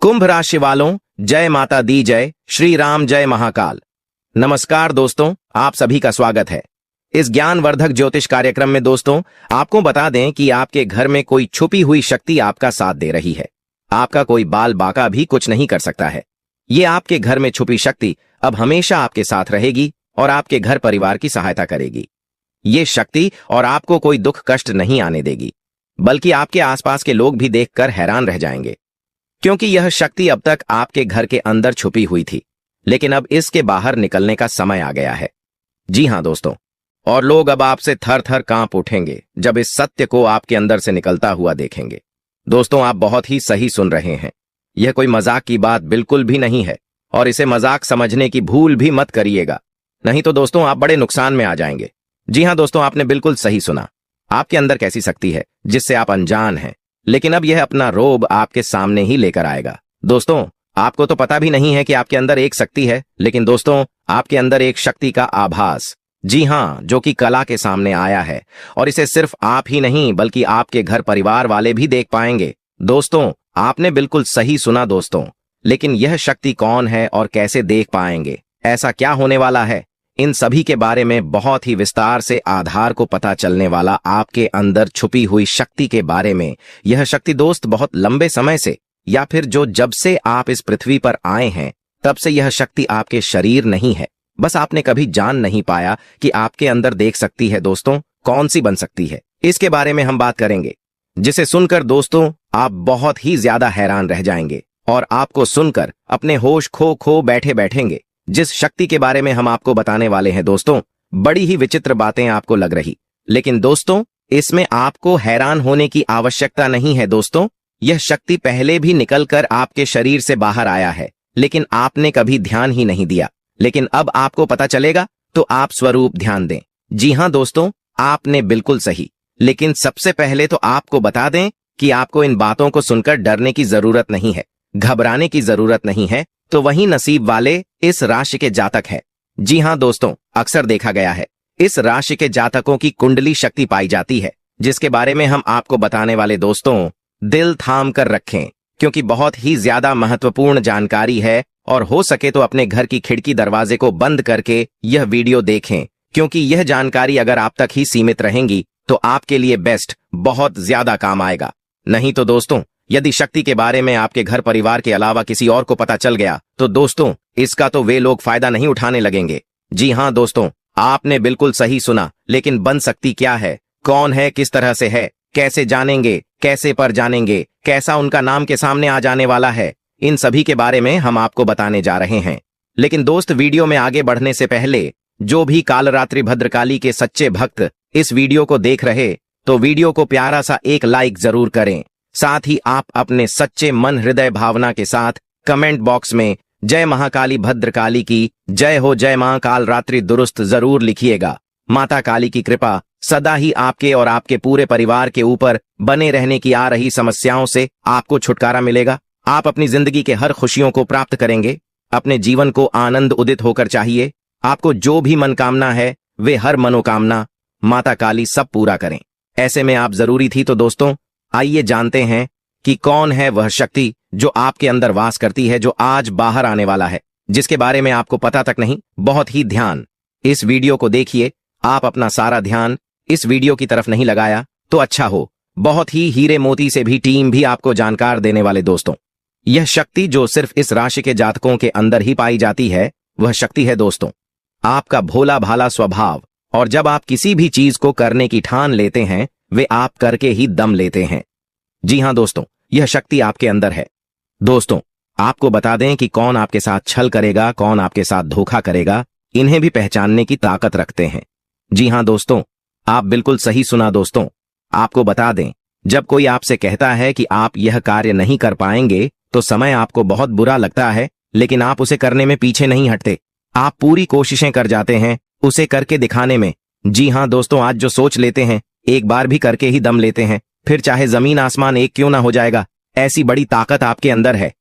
कुंभ राशि वालों, जय माता दी जय, श्री राम जय महाकाल। नमस्कार दोस्तों, आप सभी का स्वागत है इस ज्ञानवर्धक ज्योतिष कार्यक्रम में। दोस्तों, आपको बता दें कि आपके घर में कोई छुपी हुई शक्ति आपका साथ दे रही है। आपका कोई बाल बाका भी कुछ नहीं कर सकता है। ये आपके घर में छुपी शक्ति अब हमेशा आपके साथ रहेगी और आपके घर परिवार की सहायता करेगी। ये शक्ति और आपको कोई दुख कष्ट नहीं आने देगी, बल्कि आपके आसपास के लोग भी देखकर हैरान रह जाएंगे, क्योंकि यह शक्ति अब तक आपके घर के अंदर छुपी हुई थी, लेकिन अब इसके बाहर निकलने का समय आ गया है। जी हां दोस्तों, और लोग अब आपसे थर थर कांप उठेंगे जब इस सत्य को आपके अंदर से निकलता हुआ देखेंगे। दोस्तों, आप बहुत ही सही सुन रहे हैं। यह कोई मजाक की बात बिल्कुल भी नहीं है और इसे मजाक समझने की भूल भी मत करिएगा, नहीं तो दोस्तों आप बड़े नुकसान में आ जाएंगे। जी हां दोस्तों, आपने बिल्कुल सही सुना। आपके अंदर कैसी शक्ति है जिससे आप अनजान हैं, लेकिन अब यह अपना रोब आपके सामने ही लेकर आएगा। दोस्तों, आपको तो पता भी नहीं है कि आपके अंदर एक शक्ति है, लेकिन दोस्तों आपके अंदर एक शक्ति का आभास, जी हां, जो कि कला के सामने आया है, और इसे सिर्फ आप ही नहीं बल्कि आपके घर परिवार वाले भी देख पाएंगे। दोस्तों, आपने बिल्कुल सही सुना दोस्तों, लेकिन यह शक्ति कौन है और कैसे देख पाएंगे, ऐसा क्या होने वाला है, इन सभी के बारे में बहुत ही विस्तार से आधार को पता चलने वाला आपके अंदर छुपी हुई शक्ति के बारे में। यह शक्ति दोस्त बहुत लंबे समय से, या फिर जो जब से आप इस पृथ्वी पर आए हैं तब से यह शक्ति आपके शरीर नहीं है, बस आपने कभी जान नहीं पाया कि आपके अंदर देख सकती है। दोस्तों, कौन सी बन सकती है, इसके बारे में हम बात करेंगे, जिसे सुनकर दोस्तों आप बहुत ही ज्यादा हैरान रह जाएंगे और आपको सुनकर अपने होश खो बैठे बैठेंगे। जिस शक्ति के बारे में हम आपको बताने वाले हैं दोस्तों, बड़ी ही विचित्र बातें आपको लग रही, लेकिन दोस्तों इसमें आपको हैरान होने की आवश्यकता नहीं है। दोस्तों, यह शक्ति पहले भी निकलकर आपके शरीर से बाहर आया है, लेकिन आपने कभी ध्यान ही नहीं दिया। लेकिन अब आपको पता चलेगा, तो आप स्वरूप ध्यान दें। जी हां दोस्तों, आपने बिल्कुल सही। लेकिन सबसे पहले तो आपको बता दें कि आपको इन बातों को सुनकर डरने की जरूरत नहीं है, घबराने की जरूरत नहीं है। तो वही नसीब वाले इस राशि के जातक हैं। जी हां दोस्तों, अक्सर देखा गया है इस राशि के जातकों की कुंडली शक्ति पाई जाती है, जिसके बारे में हम आपको बताने वाले दोस्तों दिल थाम कर रखें, क्योंकि बहुत ही ज्यादा महत्वपूर्ण जानकारी है। और हो सके तो अपने घर की खिड़की दरवाजे को बंद करके यह वीडियो देखें, क्योंकि यह जानकारी अगर आप तक ही सीमित रहेंगी तो आपके लिए बेस्ट बहुत ज्यादा काम आएगा। नहीं तो दोस्तों, यदि शक्ति के बारे में आपके घर परिवार के अलावा किसी और को पता चल गया तो दोस्तों इसका तो वे लोग फायदा नहीं उठाने लगेंगे। जी हां दोस्तों, आपने बिल्कुल सही सुना। लेकिन बन सकती क्या है, कौन है, किस तरह से है, कैसे जानेंगे, कैसे पर जानेंगे, कैसा उनका नाम के सामने आ जाने वाला है, इन सभी के बारे में हम आपको बताने जा रहे हैं। लेकिन दोस्त, वीडियो में आगे बढ़ने से पहले जो भी कालरात्रि भद्रकाली के सच्चे भक्त इस वीडियो को देख रहे, तो वीडियो को प्यारा सा एक लाइक जरूर करें। साथ ही आप अपने सच्चे मन हृदय भावना के साथ कमेंट बॉक्स में जय महाकाली भद्रकाली की जय हो, जय मां काल रात्रि दुरुस्त जरूर लिखिएगा। माता काली की कृपा सदा ही आपके और आपके पूरे परिवार के ऊपर बने रहने की आ रही समस्याओं से आपको छुटकारा मिलेगा। आप अपनी जिंदगी के हर खुशियों को प्राप्त करेंगे। अपने जीवन को आनंद उदित होकर चाहिए। आपको जो भी मनोकामना है वे हर मनोकामना माता काली सब पूरा करें। ऐसे में आप जरूरी थी। तो दोस्तों आइए जानते हैं कि कौन है वह शक्ति जो आपके अंदर वास करती है, जो आज बाहर आने वाला है, जिसके बारे में आपको पता तक नहीं। बहुत ही ध्यान इस वीडियो को देखिए। आप अपना सारा ध्यान इस वीडियो की तरफ नहीं लगाया तो अच्छा हो। बहुत ही हीरे मोती से भी टीम भी आपको जानकार देने वाले दोस्तों, यह शक्ति जो सिर्फ इस राशि के जातकों के अंदर ही पाई जाती है, वह शक्ति है दोस्तों आपका भोला भाला स्वभाव। और जब आप किसी भी चीज को करने की ठान लेते हैं, वे आप करके ही दम लेते हैं। जी हां दोस्तों, यह शक्ति आपके अंदर है। दोस्तों, आपको बता दें कि कौन आपके साथ छल करेगा, कौन आपके साथ धोखा करेगा, इन्हें भी पहचानने की ताकत रखते हैं। जी हां दोस्तों, आप बिल्कुल सही सुना दोस्तों। आपको बता दें, जब कोई आपसे कहता है कि आप यह कार्य नहीं कर पाएंगे तो समय आपको बहुत बुरा लगता है, लेकिन आप उसे करने में पीछे नहीं हटते। आप पूरी कोशिशें कर जाते हैं उसे करके दिखाने में। जी हां दोस्तों, आज जो सोच लेते हैं एक बार भी करके ही दम लेते हैं, फिर चाहे जमीन आसमान एक क्यों ना हो जाएगा, ऐसी बड़ी ताकत आपके अंदर है।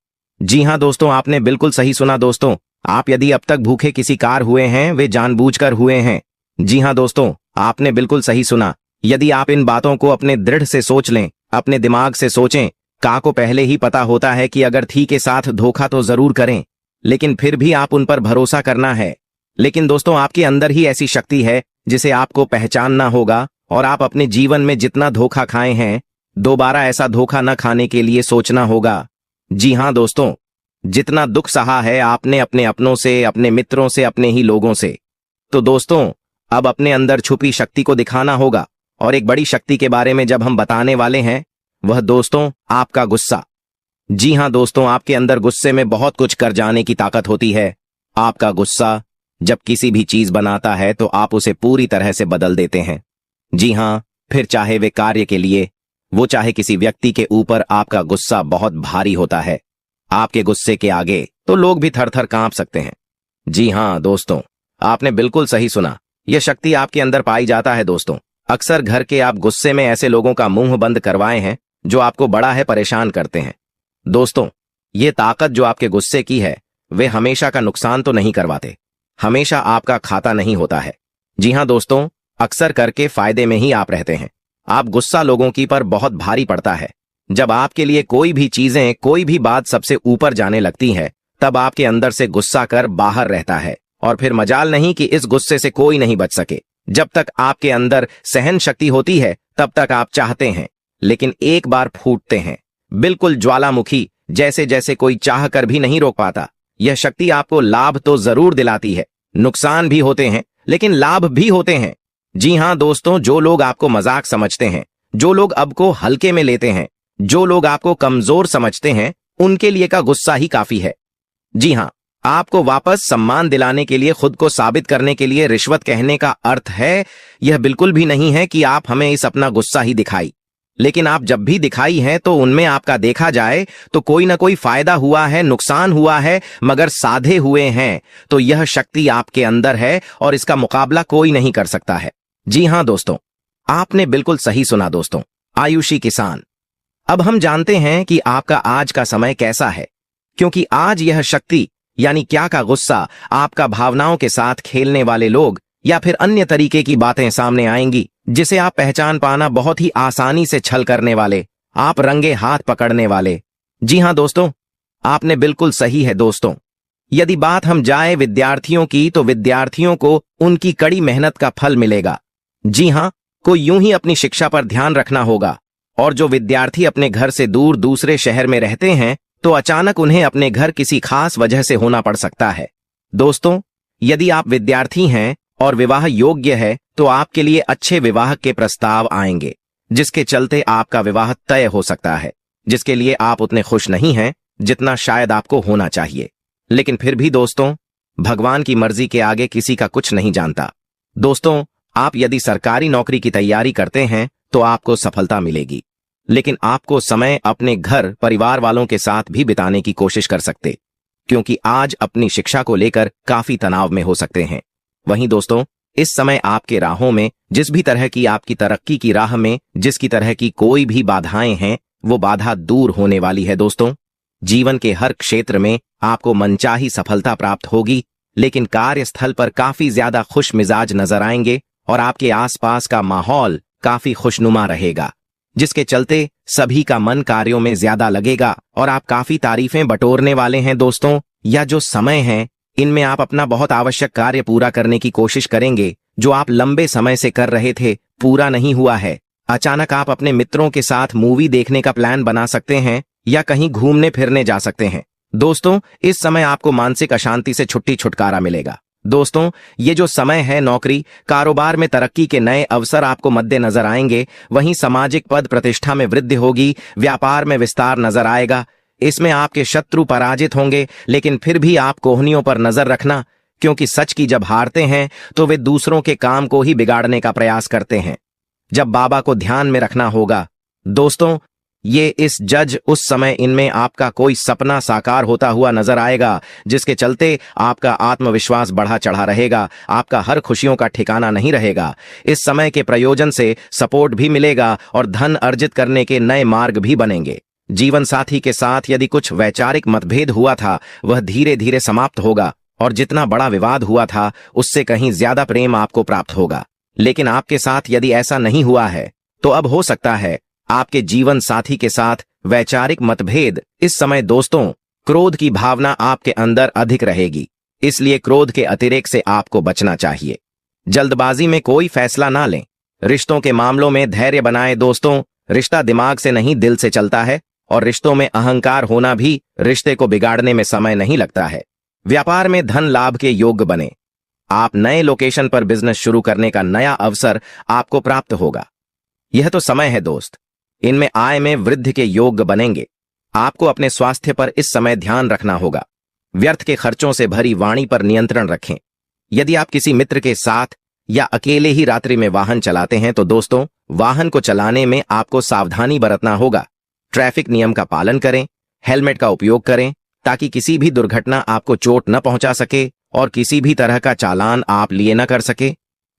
जी हां दोस्तों, आपने बिल्कुल सही सुना दोस्तों। आप यदि अब तक भूखे किसी कार हुए हैं, वे जानबूझकर हुए हैं। जी हां दोस्तों, आपने बिल्कुल सही सुना। यदि आप इन बातों को अपने दृढ़ से सोच लें, अपने दिमाग से सोचें, का को पहले ही पता होता है कि अगर थी के साथ धोखा तो जरूर करें, लेकिन फिर भी आप उन पर भरोसा करना है। लेकिन दोस्तों, आपके अंदर ही ऐसी शक्ति है जिसे आपको पहचानना होगा, और आप अपने जीवन में जितना धोखा खाए हैं, दोबारा ऐसा धोखा न खाने के लिए सोचना होगा। जी हाँ दोस्तों, जितना दुख सहा है आपने अपने अपनों से, अपने मित्रों से, अपने ही लोगों से, तो दोस्तों अब अपने अंदर छुपी शक्ति को दिखाना होगा। और एक बड़ी शक्ति के बारे में जब हम बताने वाले हैं, वह दोस्तों आपका गुस्सा। जी हाँ दोस्तों, आपके अंदर गुस्से में बहुत कुछ कर जाने की ताकत होती है। आपका गुस्सा जब किसी भी चीज बनाता है तो आप उसे पूरी तरह से बदल देते हैं। जी हाँ, फिर चाहे वे कार्य के लिए, वो चाहे किसी व्यक्ति के ऊपर, आपका गुस्सा बहुत भारी होता है। आपके गुस्से के आगे तो लोग भी थर थर कांप सकते हैं। जी हाँ दोस्तों, आपने बिल्कुल सही सुना, यह शक्ति आपके अंदर पाई जाता है। दोस्तों, अक्सर घर के आप गुस्से में ऐसे लोगों का मुंह बंद करवाए हैं जो आपको बड़ा है परेशान करते हैं। दोस्तों, ये ताकत जो आपके गुस्से की है, वे हमेशा का नुकसान तो नहीं करवाते, हमेशा आपका खाता नहीं होता है। जी हाँ दोस्तों, अक्सर करके फायदे में ही आप रहते हैं। आप गुस्सा लोगों की पर बहुत भारी पड़ता है। जब आपके लिए कोई भी चीजें, कोई भी बात सबसे ऊपर जाने लगती है, तब आपके अंदर से गुस्सा कर बाहर रहता है, और फिर मजाल नहीं कि इस गुस्से से कोई नहीं बच सके। जब तक आपके अंदर सहन शक्ति होती है, तब तक आप चाहते हैं, लेकिन एक बार फूटते हैं, बिल्कुल ज्वालामुखी जैसे, जैसे कोई चाह कर भी नहीं रोक पाता। यह शक्ति आपको लाभ तो जरूर दिलाती है, नुकसान भी होते हैं, लेकिन लाभ भी होते हैं। जी हाँ दोस्तों, जो लोग आपको मजाक समझते हैं, जो लोग अब को हल्के में लेते हैं, जो लोग आपको कमजोर समझते हैं, उनके लिए का गुस्सा ही काफी है। जी हाँ, आपको वापस सम्मान दिलाने के लिए, खुद को साबित करने के लिए रिश्वत कहने का अर्थ है, यह बिल्कुल भी नहीं है कि आप हमें इस अपना गुस्सा ही दिखाई। लेकिन आप जब भी दिखाई है तो उनमें आपका देखा जाए तो कोई ना कोई फायदा हुआ है, नुकसान हुआ है, मगर साधे हुए हैं, तो यह शक्ति आपके अंदर है और इसका मुकाबला कोई नहीं कर सकता है। जी हाँ दोस्तों, आपने बिल्कुल सही सुना दोस्तों, आयुषी किसान। अब हम जानते हैं कि आपका आज का समय कैसा है, क्योंकि आज यह शक्ति यानी क्या का गुस्सा, आपका भावनाओं के साथ खेलने वाले लोग या फिर अन्य तरीके की बातें सामने आएंगी, जिसे आप पहचान पाना बहुत ही आसानी से छल करने वाले, आप रंगे हाथ पकड़ने वाले। जी हाँ दोस्तों, आपने बिल्कुल सही है दोस्तों। यदि बात हम जाए विद्यार्थियों की, तो विद्यार्थियों को उनकी कड़ी मेहनत का फल मिलेगा। जी हाँ, को यूं ही अपनी शिक्षा पर ध्यान रखना होगा। और जो विद्यार्थी अपने घर से दूर दूसरे शहर में रहते हैं, तो अचानक उन्हें अपने घर किसी खास वजह से होना पड़ सकता है। दोस्तों, यदि आप विद्यार्थी हैं और विवाह योग्य है, तो आपके लिए अच्छे विवाह के प्रस्ताव आएंगे, जिसके चलते आपका विवाह तय हो सकता है, जिसके लिए आप उतने खुश नहीं हैं जितना शायद आपको होना चाहिए। लेकिन फिर भी दोस्तों, भगवान की मर्जी के आगे किसी का कुछ नहीं जानता। दोस्तों, आप यदि सरकारी नौकरी की तैयारी करते हैं तो आपको सफलता मिलेगी, लेकिन आपको समय अपने घर परिवार वालों के साथ भी बिताने की कोशिश कर सकते, क्योंकि आज अपनी शिक्षा को लेकर काफी तनाव में हो सकते हैं। वहीं दोस्तों, इस समय आपके राहों में जिस भी तरह की आपकी तरक्की की राह में जिसकी तरह की कोई भी बाधाएं हैं, वो बाधा दूर होने वाली है। दोस्तों, जीवन के हर क्षेत्र में आपको मनचाही सफलता प्राप्त होगी, लेकिन कार्यस्थल पर काफी ज्यादा खुश मिजाज नजर आएंगे और आपके आसपास का माहौल काफी खुशनुमा रहेगा, जिसके चलते सभी का मन कार्यों में ज्यादा लगेगा और आप काफी तारीफें बटोरने वाले हैं। दोस्तों, यह जो समय है, इनमें आप अपना बहुत आवश्यक कार्य पूरा करने की कोशिश करेंगे, जो आप लंबे समय से कर रहे थे, पूरा नहीं हुआ है। अचानक आप अपने मित्रों के साथ मूवी देखने का प्लान बना सकते हैं या कहीं घूमने फिरने जा सकते हैं। दोस्तों, इस समय आपको मानसिक अशांति से छुटकारा मिलेगा। दोस्तों, ये जो समय है, नौकरी कारोबार में तरक्की के नए अवसर आपको मद्देनजर आएंगे, वहीं सामाजिक पद प्रतिष्ठा में वृद्धि होगी, व्यापार में विस्तार नजर आएगा। इसमें आपके शत्रु पराजित होंगे, लेकिन फिर भी आप कोहनियों पर नजर रखना, क्योंकि सच की जब हारते हैं तो वे दूसरों के काम को ही बिगाड़ने का प्रयास करते हैं। जब बाबा को ध्यान में रखना होगा। दोस्तों, ये इस जज उस समय इनमें आपका कोई सपना साकार होता हुआ नजर आएगा, जिसके चलते आपका आत्मविश्वास बढ़ा चढ़ा रहेगा, आपका हर खुशियों का ठिकाना नहीं रहेगा। इस समय के प्रयोजन से सपोर्ट भी मिलेगा और धन अर्जित करने के नए मार्ग भी बनेंगे। जीवन साथी के साथ यदि कुछ वैचारिक मतभेद हुआ था, वह धीरे धीरे समाप्त होगा और जितना बड़ा विवाद हुआ था, उससे कहीं ज्यादा प्रेम आपको प्राप्त होगा। लेकिन आपके साथ यदि ऐसा नहीं हुआ है, तो अब हो सकता है आपके जीवन साथी के साथ वैचारिक मतभेद। इस समय दोस्तों क्रोध की भावना आपके अंदर अधिक रहेगी, इसलिए क्रोध के अतिरेक से आपको बचना चाहिए। जल्दबाजी में कोई फैसला ना लें। रिश्तों के मामलों में धैर्य बनाएं दोस्तों। रिश्ता दिमाग से नहीं दिल से चलता है और रिश्तों में अहंकार होना भी रिश्ते को बिगाड़ने में समय नहीं लगता है। व्यापार में धन लाभ के योग्य बने। आप नए लोकेशन पर बिजनेस शुरू करने का नया अवसर आपको प्राप्त होगा। यह तो समय है दोस्त, इनमें आय में वृद्धि के योग्य बनेंगे। आपको अपने स्वास्थ्य पर इस समय ध्यान रखना होगा। व्यर्थ के खर्चों से भरी वाणी पर नियंत्रण रखें। यदि आप किसी मित्र के साथ या अकेले ही रात्रि में वाहन चलाते हैं तो दोस्तों वाहन को चलाने में आपको सावधानी बरतना होगा। ट्रैफिक नियम का पालन करें, हेलमेट का उपयोग करें ताकि किसी भी दुर्घटना आपको चोट न पहुंचा सके और किसी भी तरह का चालान आप लिए न कर सके।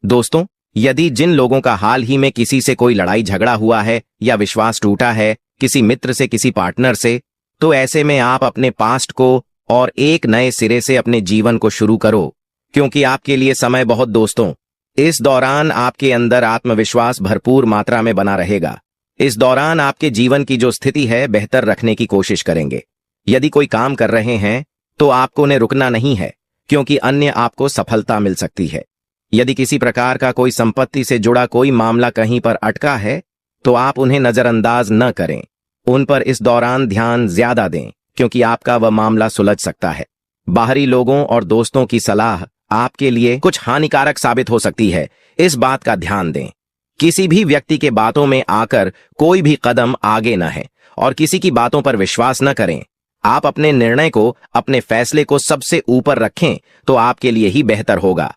दोस्तों यदि जिन लोगों का हाल ही में किसी से कोई लड़ाई झगड़ा हुआ है या विश्वास टूटा है किसी मित्र से किसी पार्टनर से, तो ऐसे में आप अपने पास्ट को और एक नए सिरे से अपने जीवन को शुरू करो, क्योंकि आपके लिए समय बहुत दोस्तों। इस दौरान आपके अंदर आत्मविश्वास भरपूर मात्रा में बना रहेगा। इस दौरान आपके जीवन की जो स्थिति है बेहतर रखने की कोशिश करेंगे। यदि कोई काम कर रहे हैं तो आपको उन्हें रुकना नहीं है, क्योंकि अन्य आपको सफलता मिल सकती है। यदि किसी प्रकार का कोई संपत्ति से जुड़ा कोई मामला कहीं पर अटका है तो आप उन्हें नजरअंदाज न करें। उन पर इस दौरान ध्यान ज्यादा दें, क्योंकि आपका वह मामला सुलझ सकता है। बाहरी लोगों और दोस्तों की सलाह आपके लिए कुछ हानिकारक साबित हो सकती है, इस बात का ध्यान दें। किसी भी व्यक्ति के बातों में आकर कोई भी कदम आगे न है और किसी की बातों पर विश्वास न करें। आप अपने निर्णय को, अपने फैसले को सबसे ऊपर रखें तो आपके लिए ही बेहतर होगा।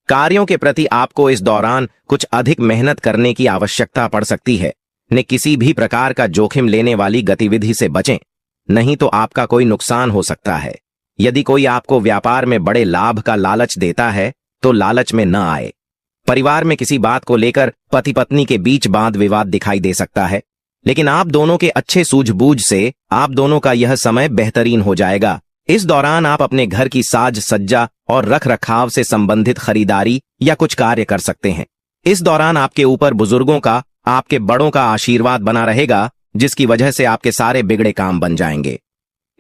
कार्यों के प्रति आपको इस दौरान कुछ अधिक मेहनत करने की आवश्यकता पड़ सकती है। न किसी भी प्रकार का जोखिम लेने वाली गतिविधि से बचें, नहीं तो आपका कोई नुकसान हो सकता है। यदि कोई आपको व्यापार में बड़े लाभ का लालच देता है तो लालच में न आए। परिवार में किसी बात को लेकर पति पत्नी के बीच वाद विवाद दिखाई दे सकता है, लेकिन आप दोनों के अच्छे सूझबूझ से आप दोनों का यह समय बेहतरीन हो जाएगा। इस दौरान आप अपने घर की साज सज्जा और रख रखाव से संबंधित खरीदारी या कुछ कार्य कर सकते हैं। इस दौरान आपके ऊपर बुजुर्गों का, आपके बड़ों का आशीर्वाद बना रहेगा, जिसकी वजह से आपके सारे बिगड़े काम बन जाएंगे।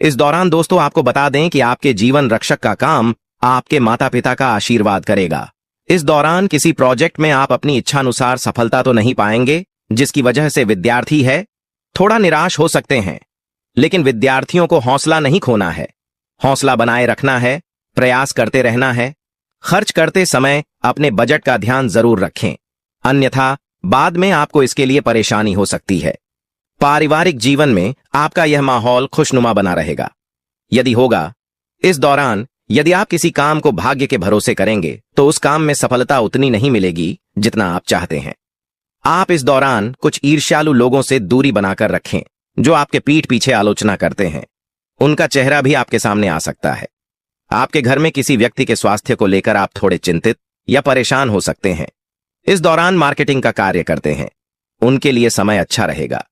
इस दौरान दोस्तों आपको बता दें कि आपके जीवन रक्षक का काम आपके माता पिता का आशीर्वाद करेगा। इस दौरान किसी प्रोजेक्ट में आप अपनी इच्छानुसार सफलता तो नहीं पाएंगे, जिसकी वजह से विद्यार्थी है थोड़ा निराश हो सकते हैं, लेकिन विद्यार्थियों को हौसला नहीं खोना है। हौसला बनाए रखना है, प्रयास करते रहना है। खर्च करते समय अपने बजट का ध्यान जरूर रखें, अन्यथा बाद में आपको इसके लिए परेशानी हो सकती है। पारिवारिक जीवन में आपका यह माहौल खुशनुमा बना रहेगा। यदि होगा इस दौरान यदि आप किसी काम को भाग्य के भरोसे करेंगे तो उस काम में सफलता उतनी नहीं मिलेगी जितना आप चाहते हैं। आप इस दौरान कुछ ईर्ष्यालु लोगों से दूरी बनाकर रखें जो आपके पीठ पीछे आलोचना करते हैं। उनका चेहरा भी आपके सामने आ सकता है। आपके घर में किसी व्यक्ति के स्वास्थ्य को लेकर आप थोड़े चिंतित या परेशान हो सकते हैं। इस दौरान मार्केटिंग का कार्य करते हैं, उनके लिए समय अच्छा रहेगा।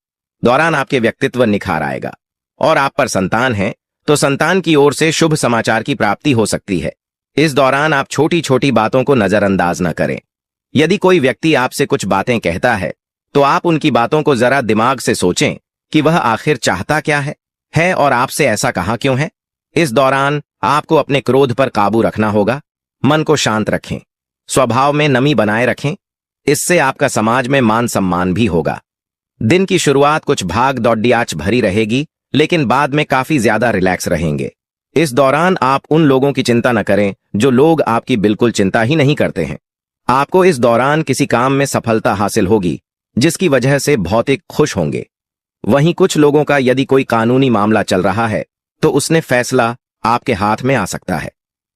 दौरान आपके व्यक्तित्व निखार आएगा और आप पर संतान है तो संतान की ओर से शुभ समाचार की प्राप्ति हो सकती है। इस दौरान आप छोटी छोटी बातों को नजरअंदाज न करें। यदि कोई व्यक्ति आपसे कुछ बातें कहता है तो आप उनकी बातों को जरा दिमाग से सोचें कि वह आखिर चाहता क्या है और आपसे ऐसा कहा क्यों है। इस दौरान आपको अपने क्रोध पर काबू रखना होगा। मन को शांत रखें, स्वभाव में नमी बनाए रखें, इससे आपका समाज में मान सम्मान भी होगा। दिन की शुरुआत कुछ भाग दौड़ियाच भरी रहेगी, लेकिन बाद में काफी ज्यादा रिलैक्स रहेंगे। इस दौरान आप उन लोगों की चिंता न करें जो लोग आपकी बिल्कुल चिंता ही नहीं करते हैं। आपको इस दौरान किसी काम में सफलता हासिल होगी, जिसकी वजह से भौतिक खुश होंगे। वहीं कुछ लोगों का यदि कोई कानूनी मामला चल रहा है तो उसने फैसला आपके हाथ में आ सकता है।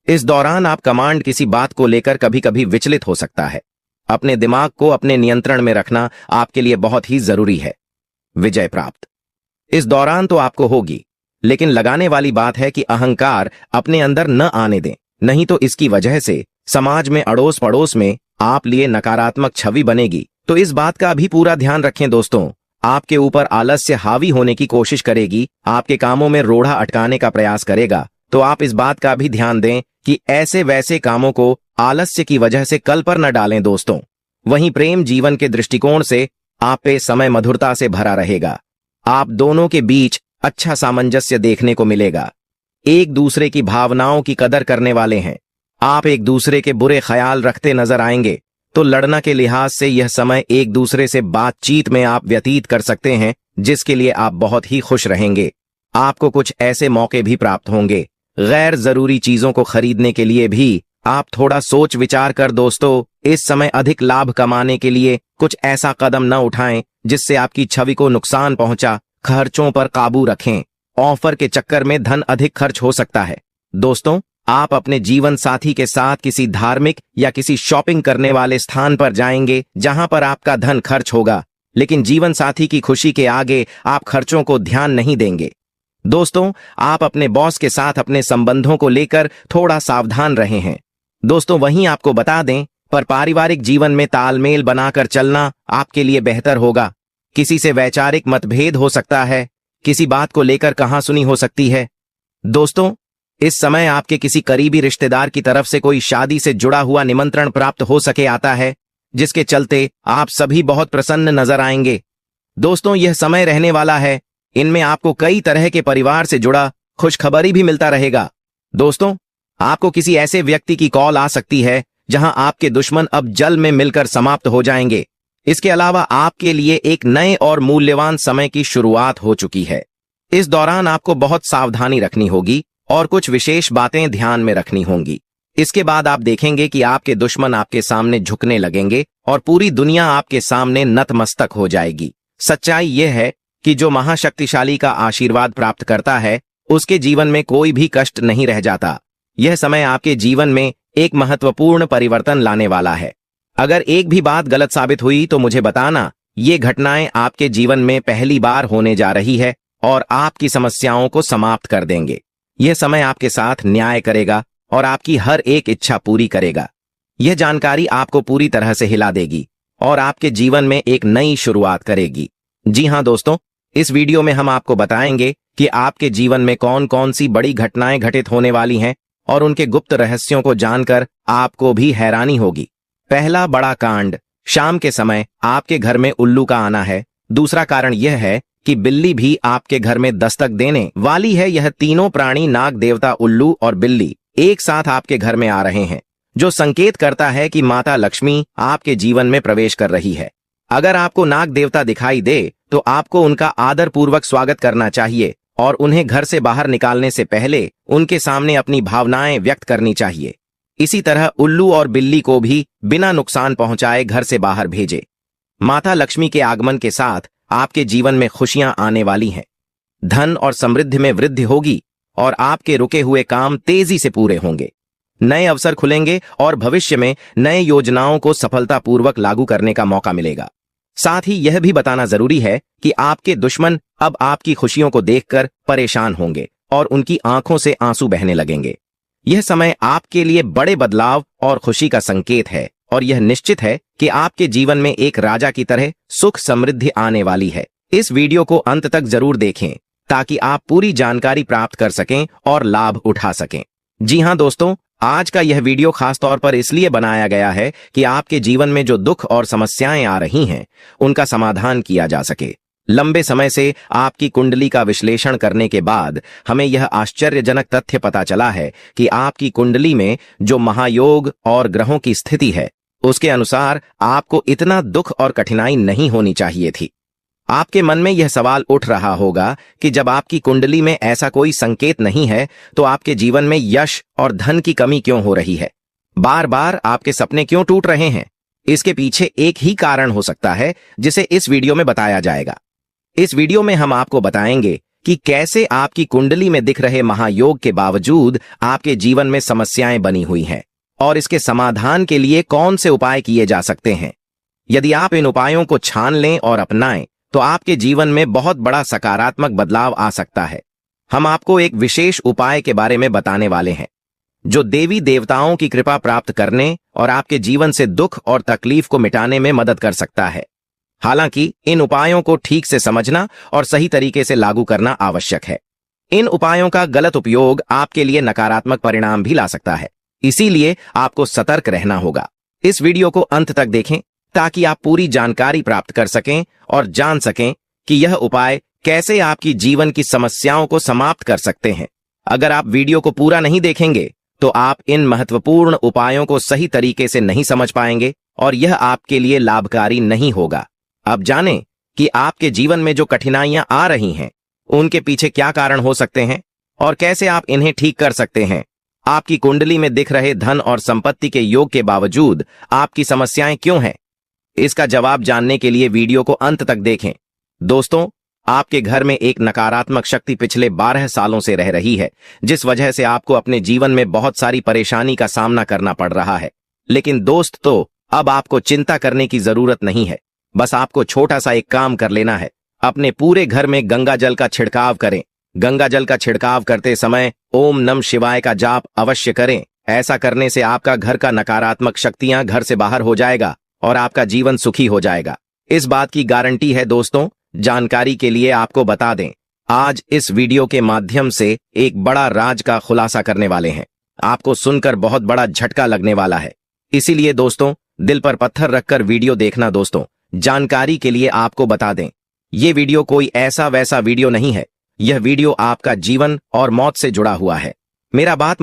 इस दौरान आप कमांड किसी बात को लेकर कभी कभी विचलित हो सकता है। अपने दिमाग को अपने नियंत्रण में रखना आपके लिए बहुत ही जरूरी है। विजय प्राप्त इस दौरान तो आपको होगी, लेकिन लगाने वाली बात है कि अहंकार अपने अंदर न आने दें, नहीं तो इसकी वजह से समाज में अड़ोस पड़ोस में आप लिए नकारात्मक छवि बनेगी। तो इस बात का भी पूरा ध्यान रखें दोस्तों। आपके ऊपर आलस्य हावी होने की कोशिश करेगी, आपके कामों में रोड़ा अटकाने का प्रयास करेगा, तो आप इस बात का भी ध्यान दें कि ऐसे वैसे कामों को आलस्य की वजह से कल पर न डालें दोस्तों। वहीं प्रेम जीवन के दृष्टिकोण से आप पे समय मधुरता से भरा रहेगा। आप दोनों के बीच अच्छा सामंजस्य देखने को मिलेगा। एक दूसरे की भावनाओं की कदर करने वाले हैं। आप एक दूसरे के बुरे ख्याल रखते नजर आएंगे, तो लड़ना के लिहाज से यह समय एक दूसरे से बातचीत में आप व्यतीत कर सकते हैं, जिसके लिए आप बहुत ही खुश रहेंगे। आपको कुछ ऐसे मौके भी प्राप्त होंगे। गैर जरूरी चीजों को खरीदने के लिए भी आप थोड़ा सोच विचार कर दोस्तों इस समय अधिक लाभ कमाने के लिए कुछ ऐसा कदम न उठाएं जिससे आपकी छवि को नुकसान पहुंचा। खर्चों पर काबू रखें। ऑफर के चक्कर में धन अधिक खर्च हो सकता है। दोस्तों, आप अपने जीवन साथी के साथ किसी धार्मिक या किसी शॉपिंग करने वाले स्थान पर जाएंगे जहां पर आपका धन खर्च होगा, लेकिन जीवन साथी की खुशी के आगे आप खर्चों को ध्यान नहीं देंगे। दोस्तों, आप अपने बॉस के साथ अपने संबंधों को लेकर थोड़ा सावधान रहे हैं। दोस्तों, वहीं आपको बता दें, पर पारिवारिक जीवन में तालमेल बनाकर चलना आपके लिए बेहतर होगा। किसी से वैचारिक मतभेद हो सकता है। किसी बात को लेकर कहासुनी हो सकती है। दोस्तों, इस समय आपके किसी करीबी रिश्तेदार की तरफ से कोई शादी से जुड़ा हुआ निमंत्रण प्राप्त हो सके आता है, जिसके चलते आप सभी बहुत प्रसन्न नजर आएंगे। दोस्तों, यह समय रहने वाला है। इनमें आपको कई तरह के परिवार से जुड़ा खुशखबरी भी मिलता रहेगा। दोस्तों, आपको किसी ऐसे व्यक्ति की कॉल आ सकती है जहां आपके दुश्मन अब जल में मिलकर समाप्त हो जाएंगे। इसके अलावा आपके लिए एक नए और मूल्यवान समय की शुरुआत हो चुकी है। इस दौरान आपको बहुत सावधानी रखनी होगी और कुछ विशेष बातें ध्यान में रखनी होंगी। इसके बाद आप देखेंगे कि आपके दुश्मन आपके सामने झुकने लगेंगे और पूरी दुनिया आपके सामने नतमस्तक हो जाएगी। सच्चाई यह है कि जो महाशक्तिशाली का आशीर्वाद प्राप्त करता है, उसके जीवन में कोई भी कष्ट नहीं रह जाता। यह समय आपके जीवन में एक महत्वपूर्ण परिवर्तन लाने वाला है। अगर एक भी बात गलत साबित हुई तो मुझे बताना। ये घटनाएं आपके जीवन में पहली बार होने जा रही है और आपकी समस्याओं को समाप्त कर देंगे। यह समय आपके साथ न्याय करेगा और आपकी हर एक इच्छा पूरी करेगा। यह जानकारी आपको पूरी तरह से हिला देगी और आपके जीवन में एक नई शुरुआत करेगी। जी हां दोस्तों, इस वीडियो में हम आपको बताएंगे कि आपके जीवन में कौन कौन सी बड़ी घटनाएं घटित होने वाली हैं और उनके गुप्त रहस्यों को जानकर आपको भी हैरानी होगी। पहला बड़ा कांड, शाम के समय आपके घर में उल्लू का आना है। दूसरा कारण यह है कि बिल्ली भी आपके घर में दस्तक देने वाली है। यह तीनों प्राणी, नाग देवता, उल्लू और बिल्ली, एक साथ आपके घर में आ रहे हैं, जो संकेत करता है कि माता लक्ष्मी आपके जीवन में प्रवेश कर रही है। अगर आपको नाग देवता दिखाई दे तो आपको उनका आदर पूर्वक स्वागत करना चाहिए और उन्हें घर से बाहर निकालने से पहले उनके सामने अपनी भावनाएं व्यक्त करनी चाहिए। इसी तरह उल्लू और बिल्ली को भी बिना नुकसान पहुंचाए घर से बाहर भेजे। माता लक्ष्मी के आगमन के साथ आपके जीवन में खुशियां आने वाली हैं। धन और समृद्धि में वृद्धि होगी और आपके रुके हुए काम तेजी से पूरे होंगे। नए अवसर खुलेंगे और भविष्य में नए योजनाओं को सफलतापूर्वक लागू करने का मौका मिलेगा। साथ ही यह भी बताना जरूरी है कि आपके दुश्मन अब आपकी खुशियों को देखकर परेशान होंगे और उनकी आंखों से आंसू बहने लगेंगे। यह समय आपके लिए बड़े बदलाव और खुशी का संकेत है और यह निश्चित है कि आपके जीवन में एक राजा की तरह सुख समृद्धि आने वाली है। इस वीडियो को अंत तक जरूर देखें ताकि आप पूरी जानकारी प्राप्त कर सकें और लाभ उठा सकें। जी हां दोस्तों, आज का यह वीडियो खास तौर पर इसलिए बनाया गया है कि आपके जीवन में जो दुख और समस्याएं आ रही हैं, उनका समाधान किया जा सके। लंबे समय से आपकी कुंडली का विश्लेषण करने के बाद हमें यह आश्चर्यजनक तथ्य पता चला है कि आपकी कुंडली में जो महायोग और ग्रहों की स्थिति है, उसके अनुसार आपको इतना दुख और कठिनाई नहीं होनी चाहिए थी। आपके मन में यह सवाल उठ रहा होगा कि जब आपकी कुंडली में ऐसा कोई संकेत नहीं है तो आपके जीवन में यश और धन की कमी क्यों हो रही है? बार बार आपके सपने क्यों टूट रहे हैं? इसके पीछे एक ही कारण हो सकता है जिसे इस वीडियो में बताया जाएगा। इस वीडियो में हम आपको बताएंगे कि कैसे आपकी कुंडली में दिख रहे महायोग के बावजूद आपके जीवन में समस्याएं बनी हुई हैं और इसके समाधान के लिए कौन से उपाय किए जा सकते हैं। यदि आप इन उपायों को छान लें और अपनाएं तो आपके जीवन में बहुत बड़ा सकारात्मक बदलाव आ सकता है। हम आपको एक विशेष उपाय के बारे में बताने वाले हैं जो देवी देवताओं की कृपा प्राप्त करने और आपके जीवन से दुख और तकलीफ को मिटाने में मदद कर सकता है। हालांकि इन उपायों को ठीक से समझना और सही तरीके से लागू करना आवश्यक है। इन उपायों का गलत उपयोग आपके लिए नकारात्मक परिणाम भी ला सकता है, इसीलिए आपको सतर्क रहना होगा। इस वीडियो को अंत तक देखें ताकि आप पूरी जानकारी प्राप्त कर सकें और जान सकें कि यह उपाय कैसे आपकी जीवन की समस्याओं को समाप्त कर सकते हैं। अगर आप वीडियो को पूरा नहीं देखेंगे तो आप इन महत्वपूर्ण उपायों को सही तरीके से नहीं समझ पाएंगे और यह आपके लिए लाभकारी नहीं होगा। अब जानें कि आपके जीवन में जो कठिनाइयां आ रही हैं उनके पीछे क्या कारण हो सकते हैं और कैसे आप इन्हें ठीक कर सकते हैं। आपकी कुंडली में दिख रहे धन और संपत्ति के योग के बावजूद आपकी समस्याएं क्यों हैं? इसका जवाब जानने के लिए वीडियो को अंत तक देखें। दोस्तों, आपके घर में एक नकारात्मक शक्ति पिछले 12 सालों से रह रही है, जिस वजह से आपको अपने जीवन में बहुत सारी परेशानी का सामना करना पड़ रहा है। लेकिन दोस्त, तो अब आपको चिंता करने की जरूरत नहीं है। बस आपको छोटा सा एक काम कर लेना है। अपने पूरे घर में गंगा जल का छिड़काव करें। गंगा जल का छिड़काव करते समय ओम नमः शिवाय का जाप अवश्य करें। ऐसा करने से आपका घर का नकारात्मक शक्तियां घर से बाहर हो जाएगा और आपका जीवन सुखी हो जाएगा। इस बात की गारंटी है दोस्तों। जानकारी के लिए आपको बता दें, आज इस वीडियो के माध्यम से एक बड़ा राज का खुलासा करने वाले हैं। आपको सुनकर बहुत बड़ा झटका लगने वाला है। इसीलिए दोस्तों, दिल पर पत्थर रखकर वीडियो देखना। दोस्तों, जानकारी के लिए आपको बता दें, ये वीडियो कोई ऐसा वैसा वीडियो नहीं है। यह वीडियो आपका जीवन और मौत से जुड़ा हुआ है। मेरा बात